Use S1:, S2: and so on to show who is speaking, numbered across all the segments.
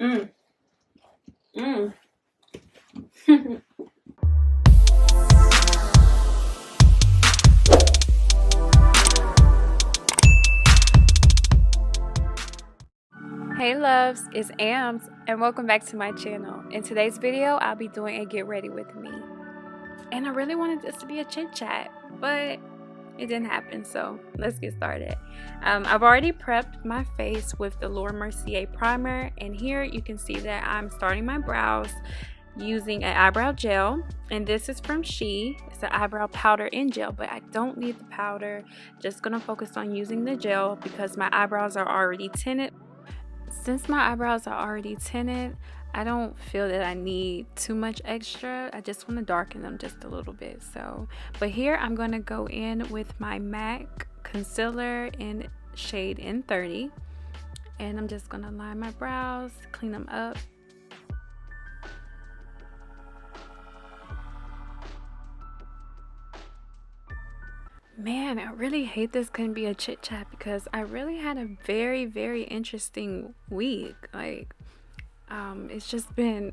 S1: Mm. Mm. Hey loves, it's Ams and welcome back to my channel. In today's video, I'll be doing a get ready with me. And I really wanted this to be a chit chat, but it didn't happen, so let's get started. I've already prepped my face with the Laura Mercier primer, and here you can see that I'm starting my brows using an eyebrow gel, and this is from She. It's an eyebrow powder in gel, but I don't need the powder. Just gonna focus on using the gel because my eyebrows are already tinted. Since my eyebrows are already tinted, I don't feel that I need too much extra. I just want to darken them just a little bit. But here I'm going to go in with my MAC concealer in shade N30, and I'm just going to line my brows, clean them up. Man, I really hate this couldn't be a chit chat because I really had a very interesting week. It's just been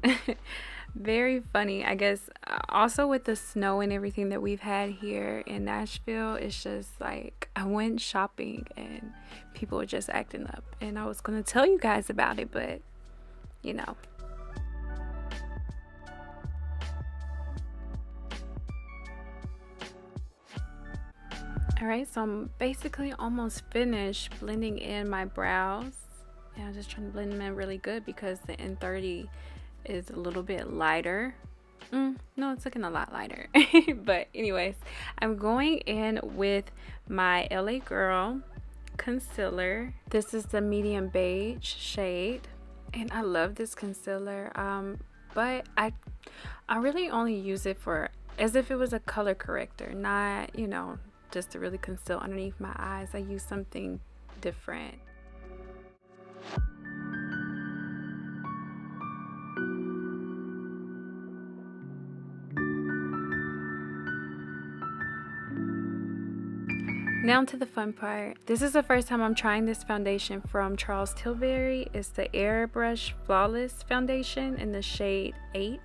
S1: very funny, I guess. Also with the snow and everything that we've had here in Nashville, it's just like I went shopping and people were just acting up, and I was gonna tell you guys about it, but you know. Alright, so I'm basically almost finished blending in my brows. Yeah, I'm just trying to blend them in really good because the N30 is a little bit lighter. No, it's looking a lot lighter. But anyways, I'm going in with my LA Girl concealer. This is the medium beige shade, and I love this concealer. But I really only use it for as if it was a color corrector, not, you know, just to really conceal underneath my eyes. I use something different. Now to the fun part. This is the first time I'm trying this foundation from Charles Tilbury. It's the Airbrush Flawless Foundation in the shade 8.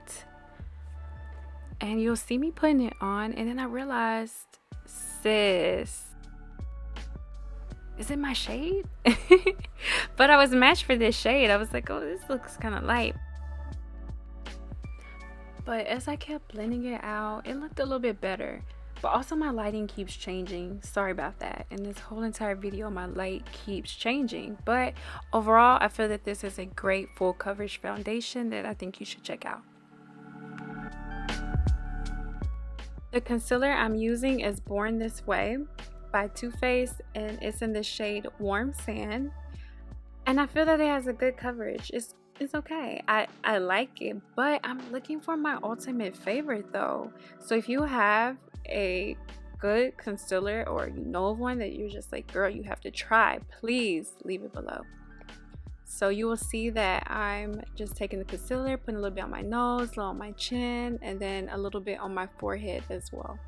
S1: And you'll see me putting it on, and then I realized, sis, is it my shade? But I was matched for this shade. I was like, oh, this looks kind of light. But as I kept blending it out, it looked a little bit better. But also my lighting keeps changing. Sorry about that. In this whole entire video, my light keeps changing. But overall, I feel that this is a great full coverage foundation that I think you should check out. The concealer I'm using is Born This Way by Too Faced, and it's in the shade Warm Sand. And I feel that it has a good coverage. It's okay. I like it, but I'm looking for my ultimate favorite though. So if you have a good concealer, or you know of one that you're just like, girl, you have to try, please leave it below. So you will see that I'm just taking the concealer, putting a little bit on my nose, a little on my chin, and then a little bit on my forehead as well.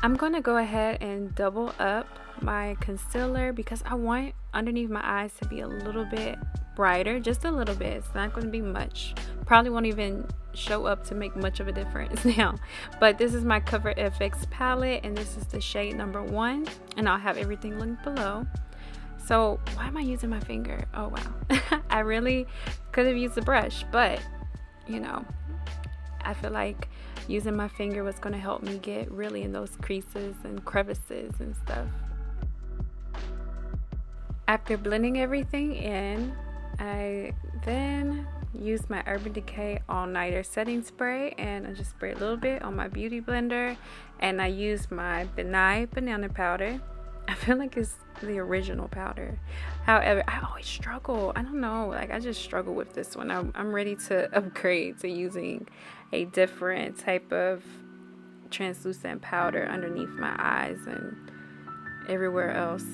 S1: I'm going to go ahead and double up my concealer because I want underneath my eyes to be a little bit brighter, just a little bit. It's not going to be much. Probably won't even show up to make much of a difference now. But this is my Cover FX palette, and this is the shade number 1, and I'll have everything linked below. So why am I using my finger? Oh wow. I really could have used a brush, but you know, I feel like using my finger was going to help me get really in those creases and crevices and stuff. After blending everything in, I then use my Urban Decay All Nighter setting spray, and I just spray a little bit on my beauty blender, and I use my Benai banana powder. I feel like it's the original powder. However, I always struggle. I don't know, like I just struggle with this one. I'm ready to upgrade to using a different type of translucent powder underneath my eyes, and everywhere else.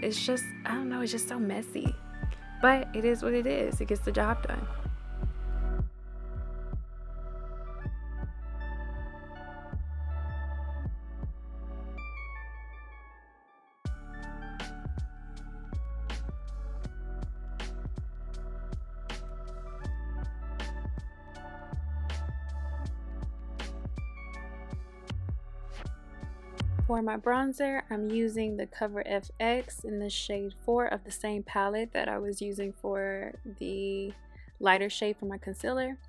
S1: It's just, I don't know, it's just so messy. But it is what it is. It gets the job done. For my bronzer, I'm using the Cover FX in the shade 4 of the same palette that I was using for the lighter shade for my concealer.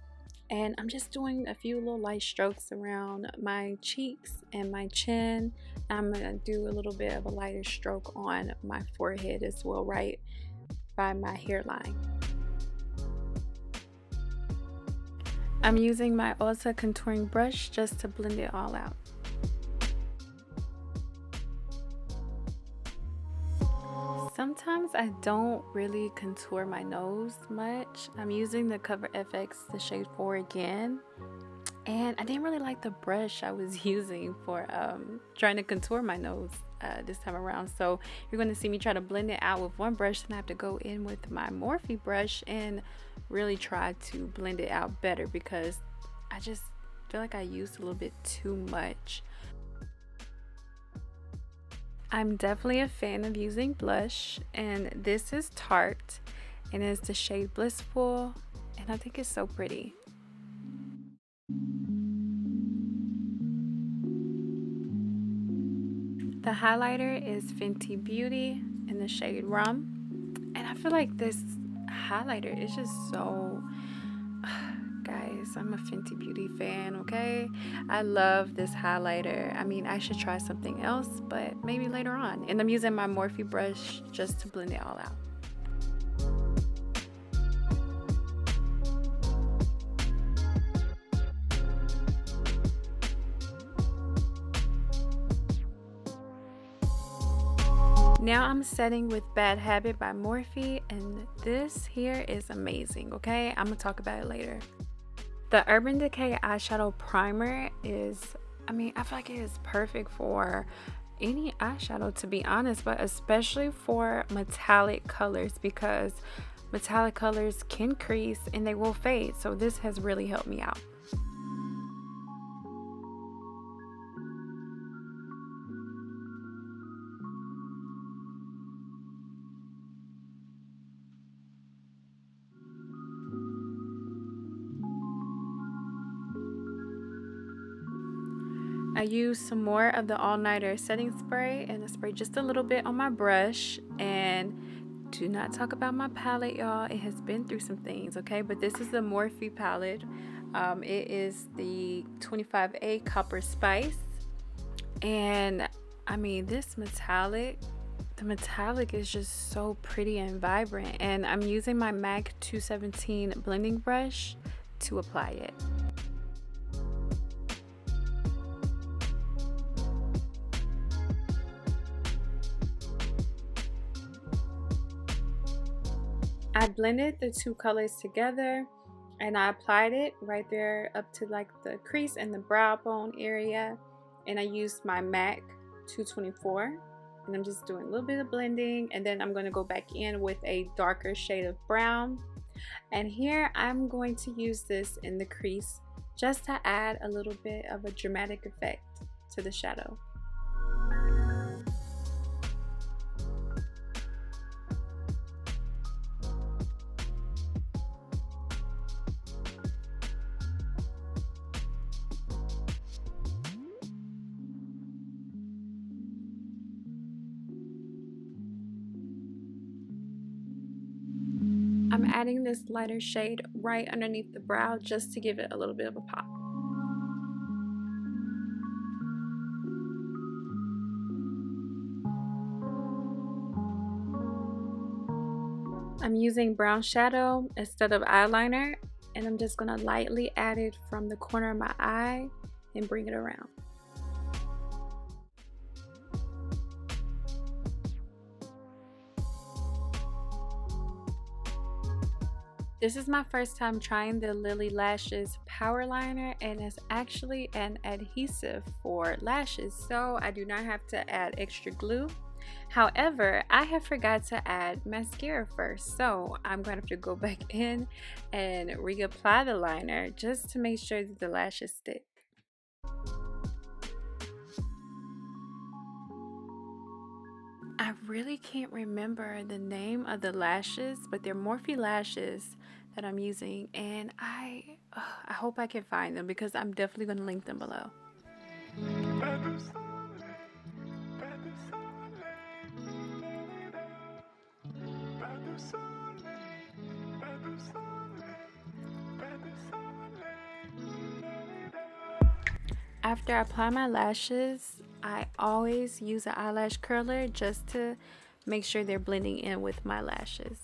S1: And I'm just doing a few little light strokes around my cheeks and my chin. I'm going to do a little bit of a lighter stroke on my forehead as well, right by my hairline. I'm using my Ulta contouring brush just to blend it all out. Sometimes I don't really contour my nose much. I'm using the Cover FX, the shade 4 again. And I didn't really like the brush I was using for trying to contour my nose this time around. So you're going to see me try to blend it out with one brush, and I have to go in with my Morphe brush and really try to blend it out better because I just feel like I used a little bit too much. I'm definitely a fan of using blush, and this is Tarte, and it's the shade Blissful, and I think it's so pretty. The highlighter is Fenty Beauty in the shade Rum, and I feel like this highlighter is just so... Guys, I'm a Fenty Beauty fan, okay? I love this highlighter. I mean, I should try something else, but maybe later on. And I'm using my Morphe brush just to blend it all out. Now I'm setting with Bad Habit by Morphe, and this here is amazing, okay? I'm gonna talk about it later. The Urban Decay eyeshadow primer is, I mean, I feel like it is perfect for any eyeshadow, to be honest, but especially for metallic colors because metallic colors can crease and they will fade. So this has really helped me out. I used some more of the All Nighter setting spray, and I sprayed just a little bit on my brush. And do not talk about my palette, y'all. It has been through some things, okay? But this is the Morphe palette. It is the 25A Copper Spice. And I mean, this metallic, the metallic is just so pretty and vibrant. And I'm using my MAC 217 blending brush to apply it. I blended the two colors together and I applied it right there up to like the crease and the brow bone area, and I used my MAC 224, and I'm just doing a little bit of blending, and then I'm going to go back in with a darker shade of brown, and here I'm going to use this in the crease just to add a little bit of a dramatic effect to the shadow. I'm adding this lighter shade right underneath the brow just to give it a little bit of a pop. I'm using brown shadow instead of eyeliner, and I'm just going to lightly add it from the corner of my eye and bring it around. This is my first time trying the Lily Lashes Power Liner, and it's actually an adhesive for lashes, so I do not have to add extra glue. However, I have forgot to add mascara first, so I'm going to have to go back in and reapply the liner just to make sure that the lashes stick. I really can't remember the name of the lashes, but they're Morphe lashes that I'm using, and I hope I can find them because I'm definitely going to link them below. After I apply my lashes, I always use an eyelash curler just to make sure they're blending in with my lashes.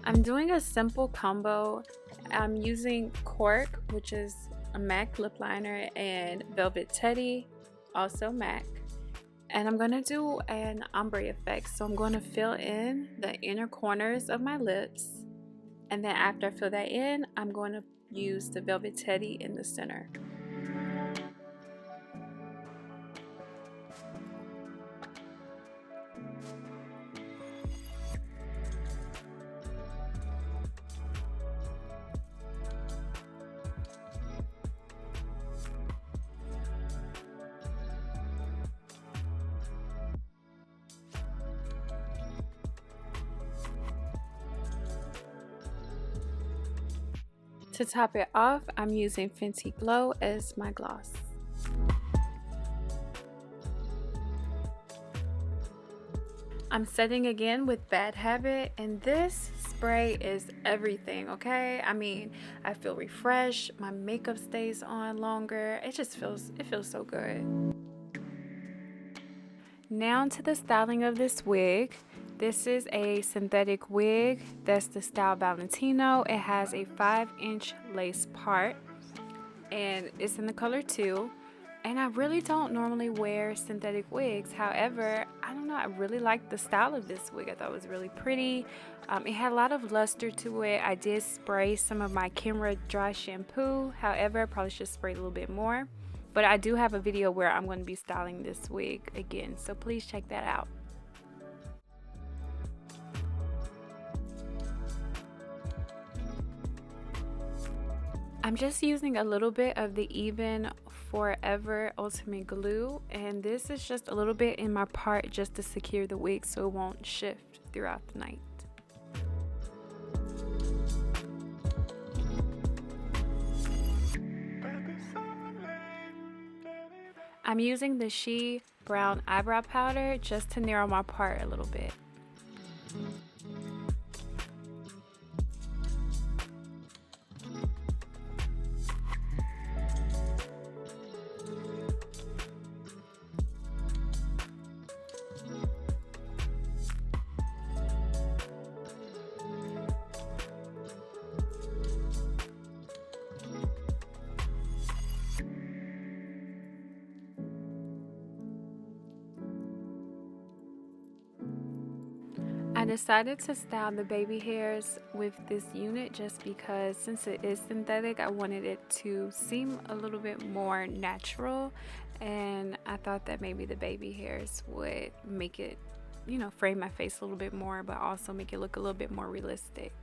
S1: I'm doing a simple combo. I'm using Cork, which is a MAC lip liner, and Velvet Teddy, also MAC. And I'm going to do an ombre effect. So I'm going to fill in the inner corners of my lips. And then after I fill that in, I'm going to use the Velvet Teddy in the center. To top it off, I'm using Fenty Glow as my gloss. I'm setting again with Bad Habit, and this spray is everything, okay? I mean, I feel refreshed, my makeup stays on longer, it feels so good. Now to the styling of this wig. This is a synthetic wig. That's the style Valentino. It has a 5-inch lace part and it's in the color 2. And I really don't normally wear synthetic wigs. However, I don't know, I really like the style of this wig. I thought it was really pretty. It had a lot of luster to it. I did spray some of my Camera dry shampoo. However, I probably should spray a little bit more. But I do have a video where I'm going to be styling this wig again, so please check that out. I'm just using a little bit of the Even Forever Ultimate Glue, and this is just a little bit in my part just to secure the wig so it won't shift throughout the night. I'm using the She Brown Eyebrow Powder just to narrow my part a little bit. I decided to style the baby hairs with this unit just because since it is synthetic, I wanted it to seem a little bit more natural, and I thought that maybe the baby hairs would make it, you know, frame my face a little bit more, but also make it look a little bit more realistic.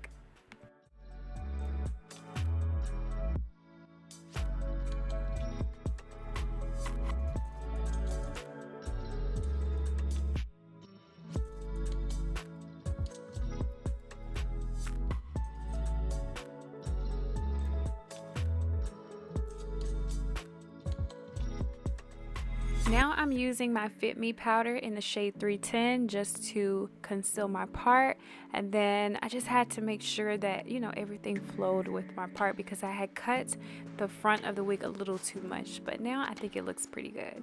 S1: Now I'm using my Fit Me powder in the shade 310 just to conceal my part, and then I just had to make sure that, you know, everything flowed with my part because I had cut the front of the wig a little too much, but now I think it looks pretty good.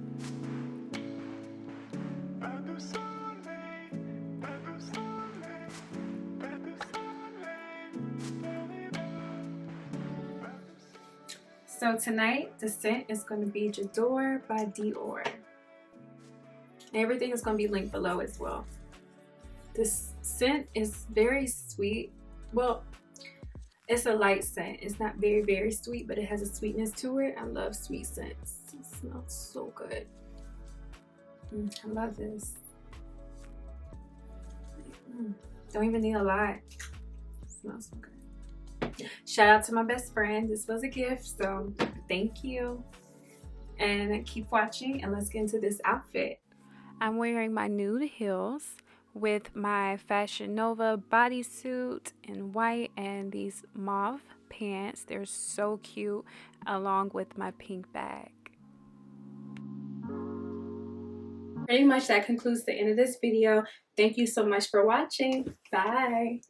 S1: So tonight, the scent is going to be J'adore by Dior. Everything is going to be linked below as well. This scent is very sweet Well, it's a light scent. It's not very, very sweet, but it has a sweetness to it. I love sweet scents. It smells so good. I love this. Don't even need a lot. It smells so good. Shout out to my best friend. This was a gift, so thank you. And keep watching, and let's get into this outfit. I'm wearing my nude heels with my Fashion Nova bodysuit in white and these mauve pants. They're so cute, along with my pink bag. Pretty much that concludes the end of this video. Thank you so much for watching. Bye.